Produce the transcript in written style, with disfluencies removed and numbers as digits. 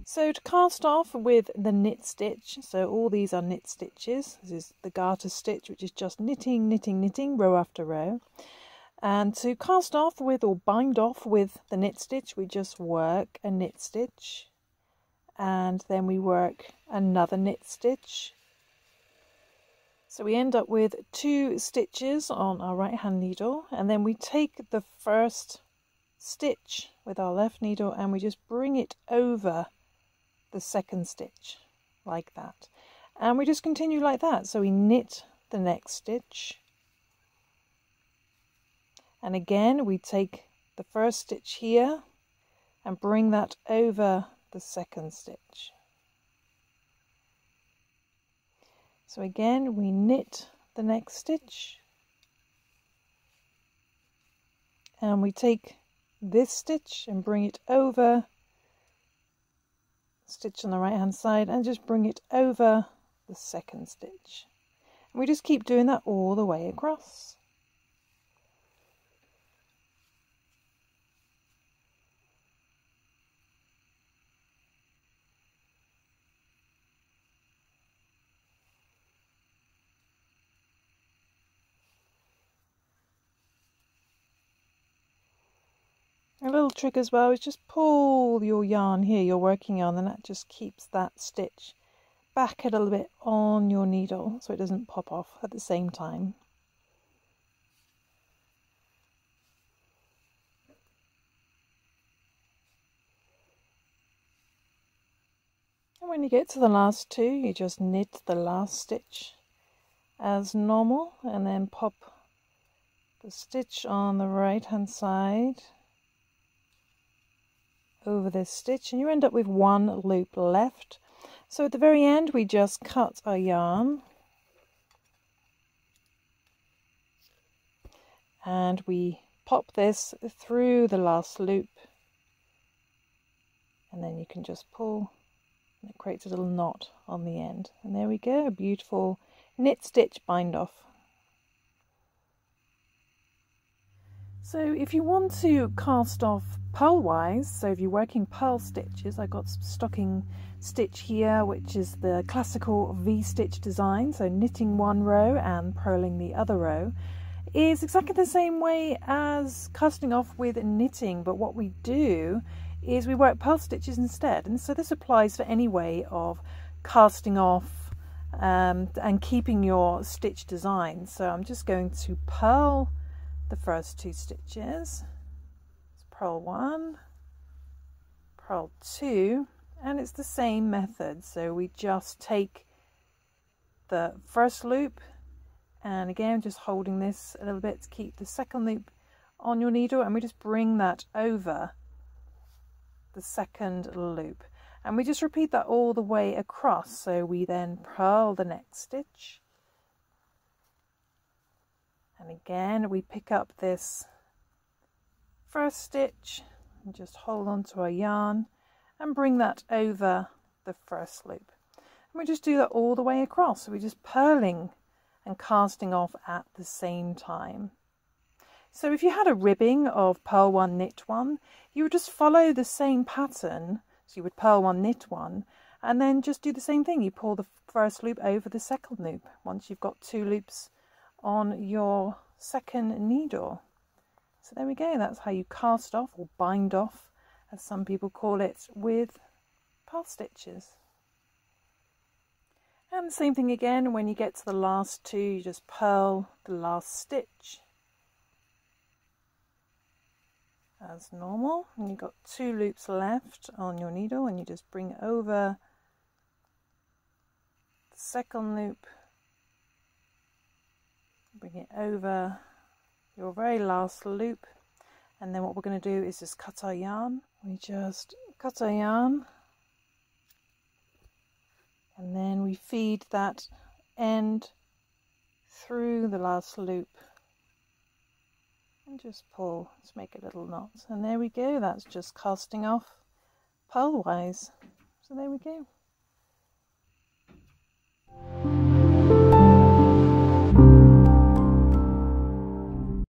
So to cast off with the knit stitch, so all these are knit stitches. This is the garter stitch, which is just knitting, knitting, knitting, row after row. And to cast off with or bind off with the knit stitch, we just work a knit stitch and then we work another knit stitch. So we end up with 2 stitches on our right hand needle, and then we take the first stitch with our left needle and we just bring it over the second stitch like that, and we just continue like that. So we knit the next stitch, and again we take the first stitch here and bring that over the second stitch. So again we knit the next stitch, and we take this stitch and bring it over, stitch on the right hand side, and just bring it over the second stitch. And we just keep doing that all the way across. A little trick as well is just pull your yarn here you're working on, and that just keeps that stitch back a little bit on your needle so it doesn't pop off at the same time. And when you get to the last 2, you just knit the last stitch as normal and then pop the stitch on the right hand side over this stitch, and you end up with 1 loop left. So at the very end we just cut our yarn and we pop this through the last loop, and then you can just pull and it creates a little knot on the end, and there we go, a beautiful knit stitch bind off. So if you want to cast off purl-wise, so if you're working purl stitches, I've got some stocking stitch here, which is the classical V-stitch design, so knitting 1 row and purling the other row, is exactly the same way as casting off with knitting, but what we do is we work purl stitches instead. And so this applies for any way of casting off and keeping your stitch design. So I'm just going to purl the first 2 stitches. It's purl 1, purl 2, and it's the same method. So we just take the first loop, and again just holding this a little bit to keep the second loop on your needle, and we just bring that over the second loop, and we just repeat that all the way across. So we then purl the next stitch, and again we pick up this first stitch and just hold on to our yarn and bring that over the first loop, and we just do that all the way across. So we're just purling and casting off at the same time. So if you had a ribbing of purl 1 knit 1, you would just follow the same pattern. So you would purl 1 knit 1 and then just do the same thing. You pull the first loop over the second loop once you've got 2 loops on your second needle. So there we go, that's how you cast off, or bind off as some people call it, with purl stitches. And the same thing again, when you get to the last 2, you just purl the last stitch as normal, and you've got 2 loops left on your needle, and you just bring over the second loop, bring it over your very last loop, and then what we're going to do is just cut our yarn. We just cut our yarn, and then we feed that end through the last loop and just pull to make a little knot, and there we go, that's just casting off purl-wise. So there we go.